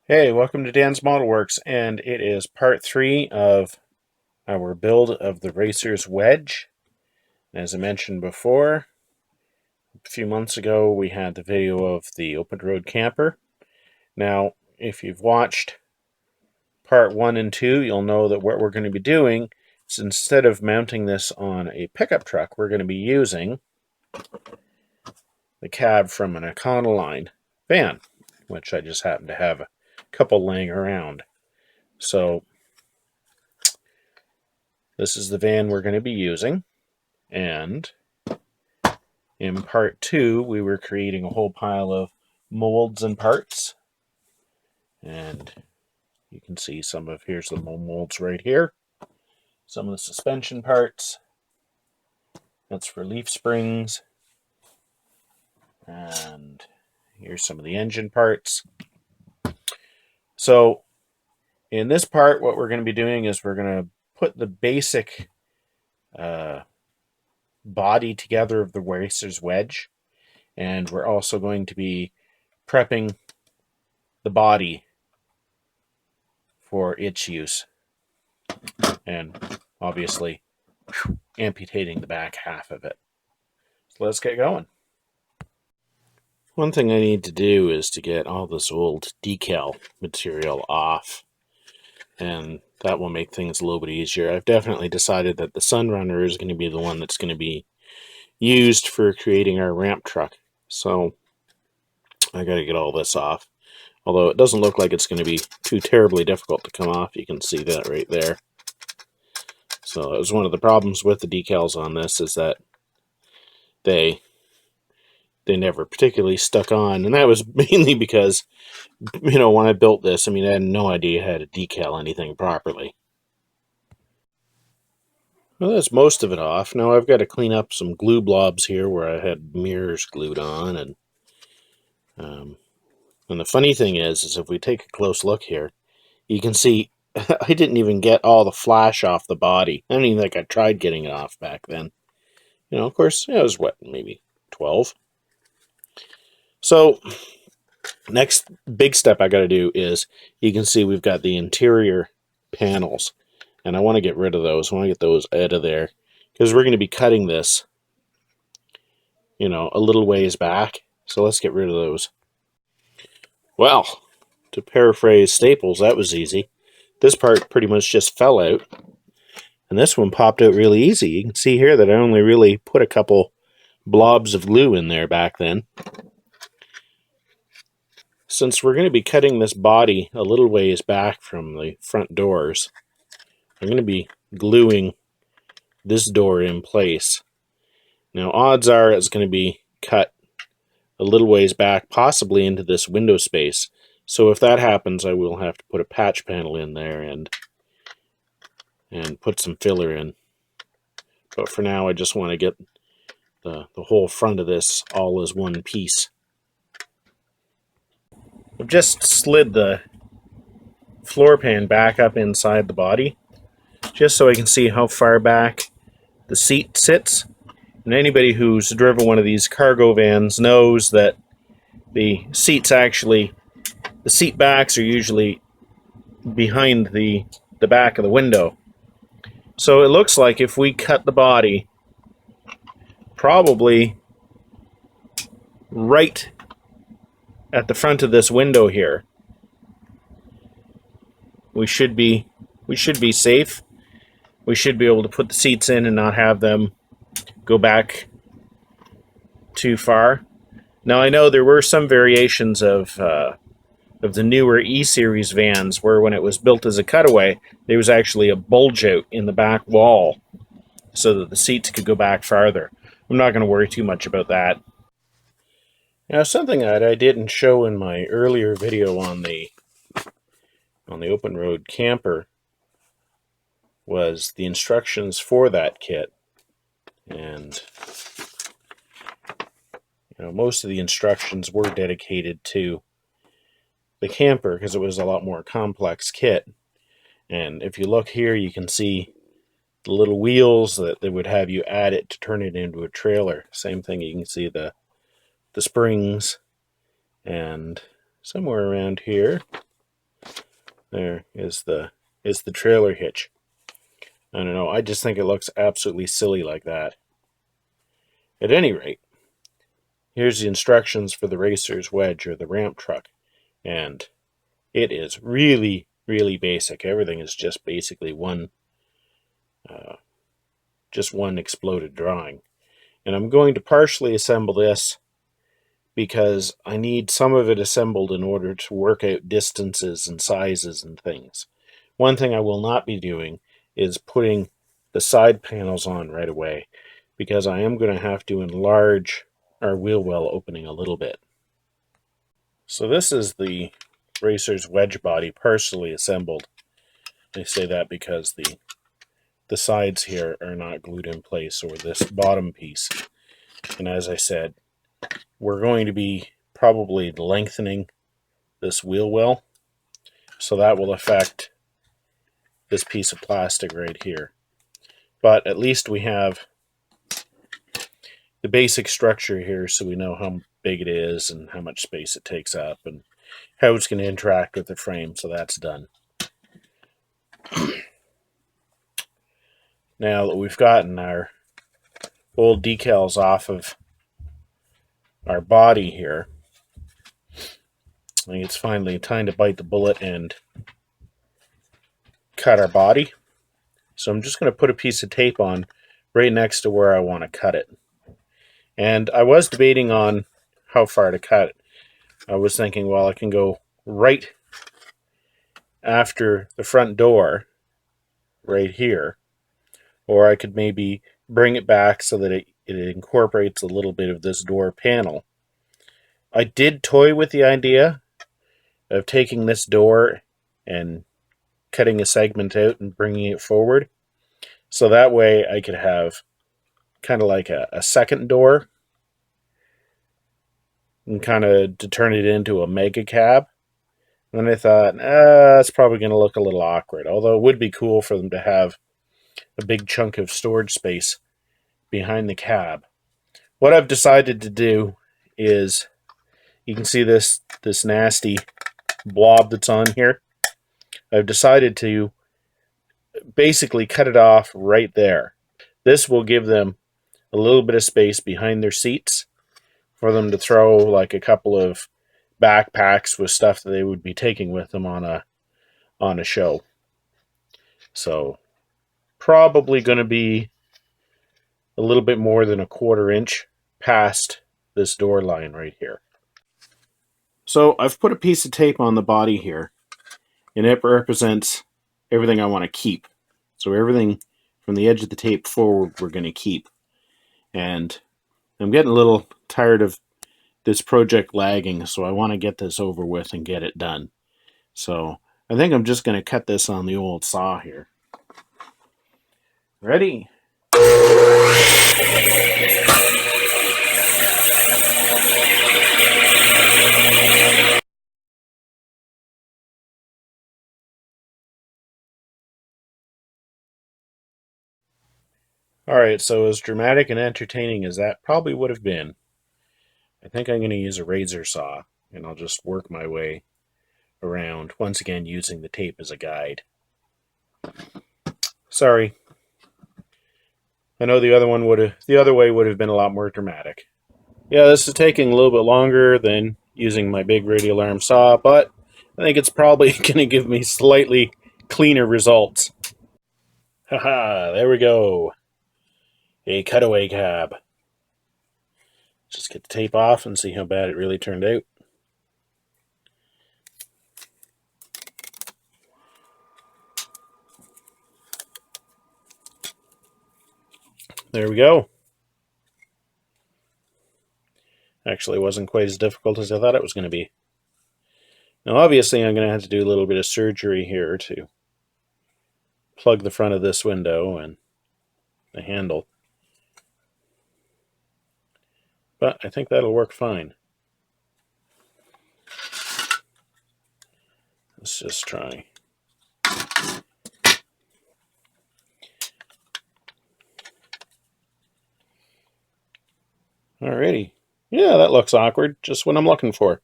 Hey, welcome to Dan's Model Works, and it is part 3 of our build of the Racer's Wedge. As I mentioned before, a few months ago we had the video of the open road camper. Now, if you've watched part 1 and 2, you'll know that what we're going to be doing is instead of mounting this on a pickup truck, we're going to be using the cab from an Econoline van, which I just happen to have a couple laying around. So this is the van we're going to be using, and in part 2 we were creating a whole pile of molds and parts, and you can see here's the molds right here, some of the suspension parts, that's for leaf springs, and here's some of the engine parts. So in this part what we're going to be doing is we're going to put the basic body together of the Racer's Wedge, and we're also going to be prepping the body for its use, and obviously amputating the back half of it. So let's get going. One thing I need to do is to get all this old decal material off, and that will make things a little bit easier. I've definitely decided that the Sunrunner is going to be the one that's going to be used for creating our ramp truck, so I got to get all this off. Although it doesn't look like it's going to be too terribly difficult to come off. You can see that right there. So it was one of the problems with the decals on this, is that they never particularly stuck on, and that was mainly because, when I built this, I had no idea how to decal anything properly. Well, that's most of it off. Now I've got to clean up some glue blobs here where I had mirrors glued on, and the funny thing is if we take a close look here, you can see I didn't even get all the flash off the body. I don't even think I tried getting it off back then. Of course, I was, maybe 12? So, next big step I got to do is, you can see we've got the interior panels, and I want to get rid of those. I want to get those out of there, because we're going to be cutting this, a little ways back. So let's get rid of those. Well, to paraphrase Staples, that was easy. This part pretty much just fell out, and this one popped out really easy. You can see here that I only really put a couple blobs of glue in there back then. Since we're going to be cutting this body a little ways back from the front doors, I'm going to be gluing this door in place. Now, odds are it's going to be cut a little ways back, possibly into this window space. So if that happens, I will have to put a patch panel in there and put some filler in. But for now, I just want to get the whole front of this all as one piece. I've just slid the floor pan back up inside the body, just so I can see how far back the seat sits. And anybody who's driven one of these cargo vans knows that the seat backs are usually behind the back of the window. So it looks like if we cut the body probably right at the front of this window here, we should be safe. We should be able to put the seats in and not have them go back too far. Now, I know there were some variations of the newer E-Series vans where, when it was built as a cutaway, there was actually a bulge out in the back wall so that the seats could go back farther. I'm not going to worry too much about that. Now, something that I didn't show in my earlier video on the open road camper was the instructions for that kit. And most of the instructions were dedicated to the camper because it was a lot more complex kit. And if you look here, you can see the little wheels that they would have you add it to turn it into a trailer. Same thing, you can see the springs, and somewhere around here There is the trailer hitch. I don't know, I just think it looks absolutely silly like that. At any rate, here's the instructions for the racer's wedge, or the ramp truck, and it is really, really basic. Everything is just basically one exploded drawing. And I'm going to partially assemble this because I need some of it assembled in order to work out distances and sizes and things. One thing I will not be doing is putting the side panels on right away, because I am going to have to enlarge our wheel well opening a little bit. So this is the racer's wedge body partially assembled. I say that because the sides here are not glued in place, or this bottom piece. And as I said, we're going to be probably lengthening this wheel well, so that will affect this piece of plastic right here. But at least we have the basic structure here, so we know how big it is and how much space it takes up and how it's going to interact with the frame, so that's done. Now that we've gotten our old decals off of our body here, I think it's finally time to bite the bullet and cut our body. So I'm just going to put a piece of tape on right next to where I want to cut it. And I was debating on how far to cut it. I was thinking, well, I can go right after the front door, right here, or I could maybe bring it back so that it incorporates a little bit of this door panel. I did toy with the idea of taking this door and cutting a segment out and bringing it forward, so that way I could have kind of like a second door, and kind of to turn it into a mega cab. And then I thought, that's probably going to look a little awkward, although it would be cool for them to have a big chunk of storage space behind the cab. What I've decided to do is, you can see this nasty blob that's on here. I've decided to basically cut it off right there. This will give them a little bit of space behind their seats for them to throw like a couple of backpacks with stuff that they would be taking with them on a show. So probably going to be a little bit more than a 1/4 inch past this door line right here. So I've put a piece of tape on the body here, and it represents everything I want to keep. So everything from the edge of the tape forward we're going to keep. And I'm getting a little tired of this project lagging, so I want to get this over with and get it done. So I think I'm just going to cut this on the old saw here. Ready? Alright, so as dramatic and entertaining as that probably would have been, I think I'm going to use a razor saw, and I'll just work my way around, once again using the tape as a guide. Sorry. I know the other way would have been a lot more dramatic. Yeah, this is taking a little bit longer than using my big radial arm saw, but I think it's probably going to give me slightly cleaner results. Haha, there we go. A cutaway cab. Just get the tape off and see how bad it really turned out. There we go. Actually, it wasn't quite as difficult as I thought it was going to be. Now, obviously, I'm going to have to do a little bit of surgery here to plug the front of this window and the handle. But I think that'll work fine. Let's just try. Alrighty. Yeah, that looks awkward. Just what I'm looking for.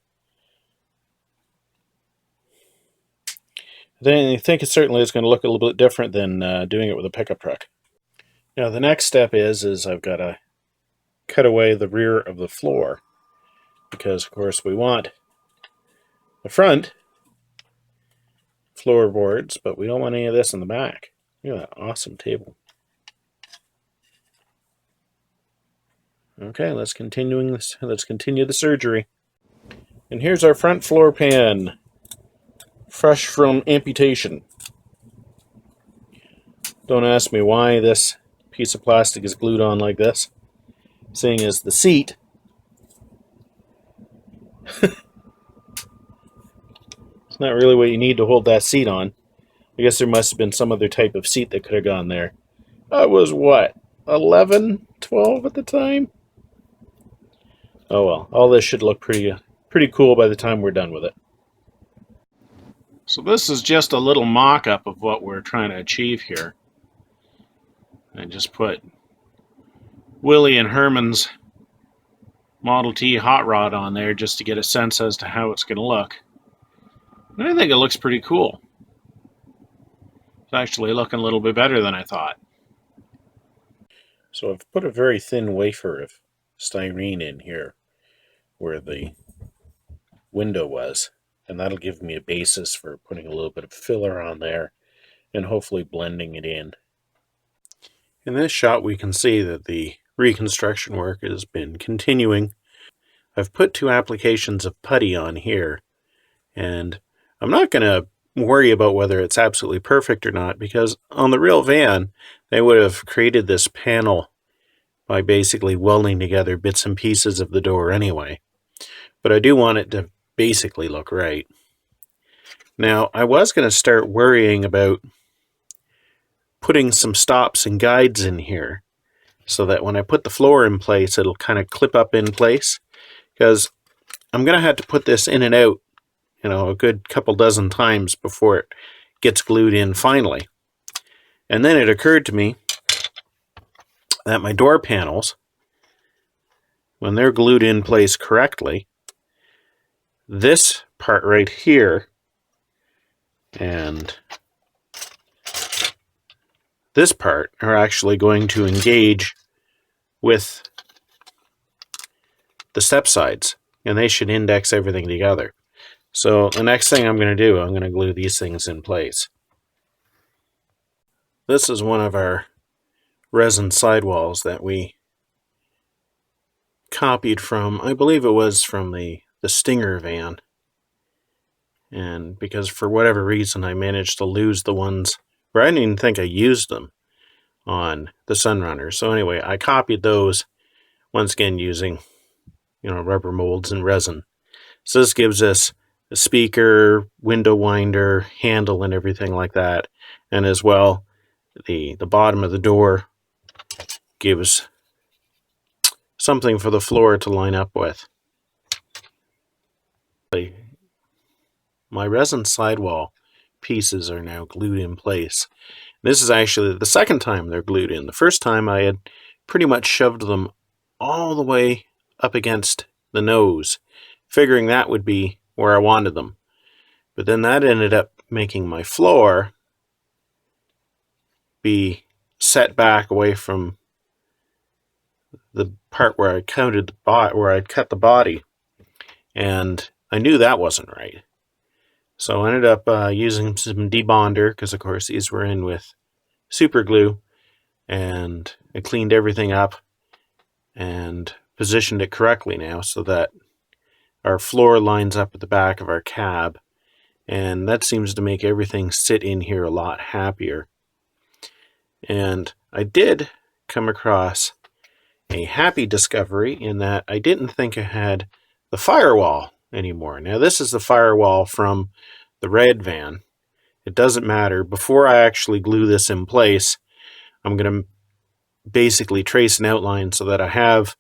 I think it certainly is going to look a little bit different than doing it with a pickup truck. Now the next step is I've got to cut away the rear of the floor, because of course we want the front floorboards, but we don't want any of this in the back. Look at that awesome table. Okay, let's continue the surgery. And here's our front floor pan, fresh from amputation. Don't ask me why this piece of plastic is glued on like this, seeing as the seat it's not really what you need to hold that seat on. I guess there must have been some other type of seat that could have gone there. I was what, 11, 12 at the time? Oh well, all this should look pretty cool by the time we're done with it. So this is just a little mock-up of what we're trying to achieve here. I just put Willie and Herman's Model T hot rod on there just to get a sense as to how it's going to look. And I think it looks pretty cool. It's actually looking a little bit better than I thought. So I've put a very thin wafer of styrene in here where the window was, and that'll give me a basis for putting a little bit of filler on there and hopefully blending it in. In this shot we can see that the reconstruction work has been continuing. I've put 2 applications of putty on here, and I'm not going to worry about whether it's absolutely perfect or not, because on the real van they would have created this panel by basically welding together bits and pieces of the door anyway. But I do want it to basically look right. Now, I was going to start worrying about putting some stops and guides in here so that when I put the floor in place, it'll kind of clip up in place, because I'm going to have to put this in and out, a good couple dozen times before it gets glued in finally. And then it occurred to me that my door panels, when they're glued in place correctly, this part right here and this part are actually going to engage with the step sides, and they should index everything together. So the next thing I'm going to do, I'm going to glue these things in place. This is one of our resin sidewalls that we copied from, I believe it was from the Stinger van. And because for whatever reason I managed to lose the ones where I didn't even think I used them on the Sunrunner. So anyway, I copied those, once again using rubber molds and resin. So this gives us a speaker, window winder, handle, and everything like that. And as well, the bottom of the door gives something for the floor to line up with. My resin sidewall pieces are now glued in place. This is actually the second time they're glued in. The first time I had pretty much shoved them all the way up against the nose, figuring that would be where I wanted them. But then that ended up making my floor be set back away from the part where I cut the body, and I knew that wasn't right. So I ended up using some debonder, because of course these were in with super glue, and I cleaned everything up and positioned it correctly now so that our floor lines up at the back of our cab, and that seems to make everything sit in here a lot happier. And I did come across a happy discovery in that I didn't think I had the firewall anymore. Now this is the firewall from the red van. It doesn't matter. Before I actually glue this in place, I'm going to basically trace an outline so that I have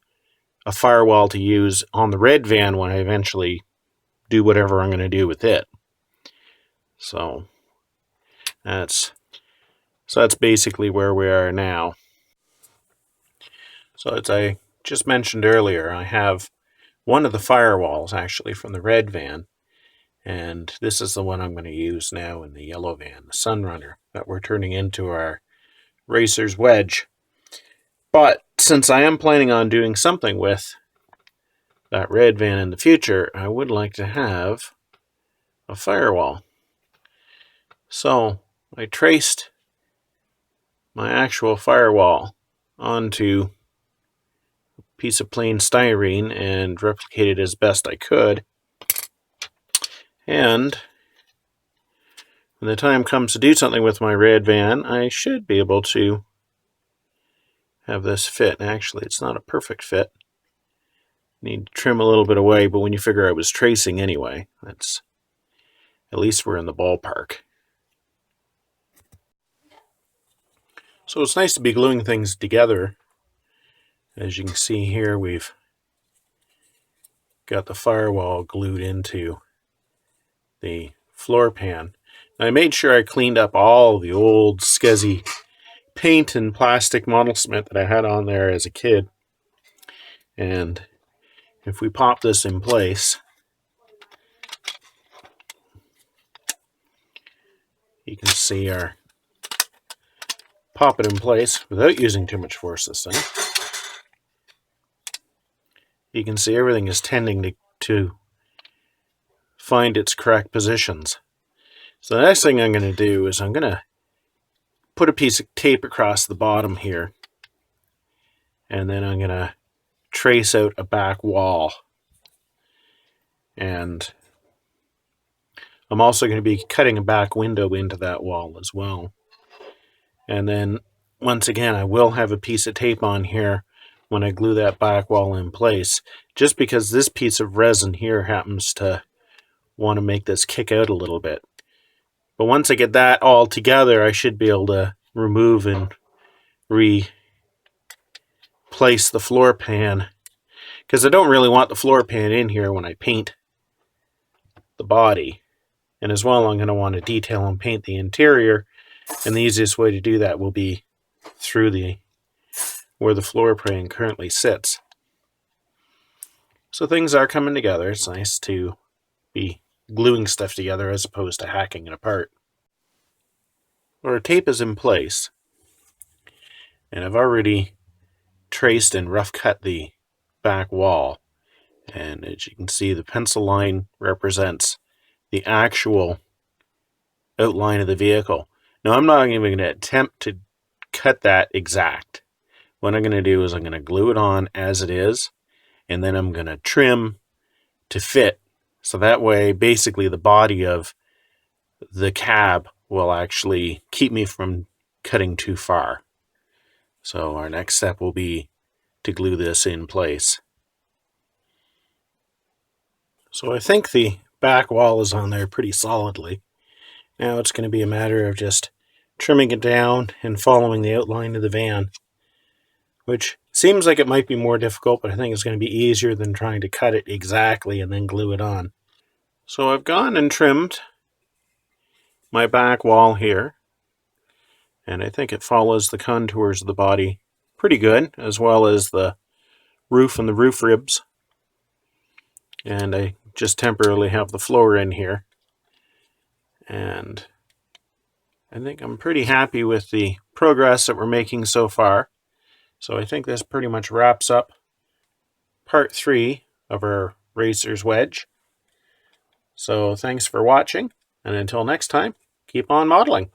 a firewall to use on the red van when I eventually do whatever I'm going to do with it. So that's basically where we are now. So as I just mentioned earlier, I have one of the firewalls actually from the red van, And this is the one I'm going to use now in the yellow van, the Sunrunner, that we're turning into our racer's wedge. But since I am planning on doing something with that red van in the future, I would like to have a firewall. So I traced my actual firewall onto a piece of plain styrene and replicated as best I could. And when the time comes to do something with my red van, I should be able to have this fit. Actually, it's not a perfect fit. Need to trim a little bit away, but when you figure I was tracing anyway, that's at least we're in the ballpark. So it's nice to be gluing things together. As you can see here, we've got the firewall glued into the floor pan. And I made sure I cleaned up all the old scuzzy paint and plastic model cement that I had on there as a kid. And if we pop this in place, you can see our pop it in place without using too much force this time. You can see everything is tending to find its correct positions. So the next thing I'm going to do is I'm going to put a piece of tape across the bottom here, and then I'm going to trace out a back wall. And I'm also going to be cutting a back window into that wall as well. And then once again, I will have a piece of tape on here when I glue that back wall in place, just because this piece of resin here happens to want to make this kick out a little bit. But once I get that all together, I should be able to remove and replace the floor pan, because I don't really want the floor pan in here when I paint the body. And as well, I'm going to want to detail and paint the interior, and the easiest way to do that will be through where the floor pan currently sits. So things are coming together. It's nice to be gluing stuff together as opposed to hacking it apart. Our tape is in place, and I've already traced and rough cut the back wall. And as you can see, the pencil line represents the actual outline of the vehicle. Now, I'm not even going to attempt to cut that exact. What I'm going to do is I'm going to glue it on as it is, and then I'm going to trim to fit. So that way, basically, the body of the cab will actually keep me from cutting too far. So our next step will be to glue this in place. So I think the back wall is on there pretty solidly. Now it's going to be a matter of just trimming it down and following the outline of the van, which seems like it might be more difficult, but I think it's going to be easier than trying to cut it exactly and then glue it on. So I've gone and trimmed my back wall here, and I think it follows the contours of the body pretty good, as well as the roof and the roof ribs. And I just temporarily have the floor in here. And I think I'm pretty happy with the progress that we're making so far. So I think this pretty much wraps up part 3 of our racer's wedge. So thanks for watching, and until next time, keep on modeling.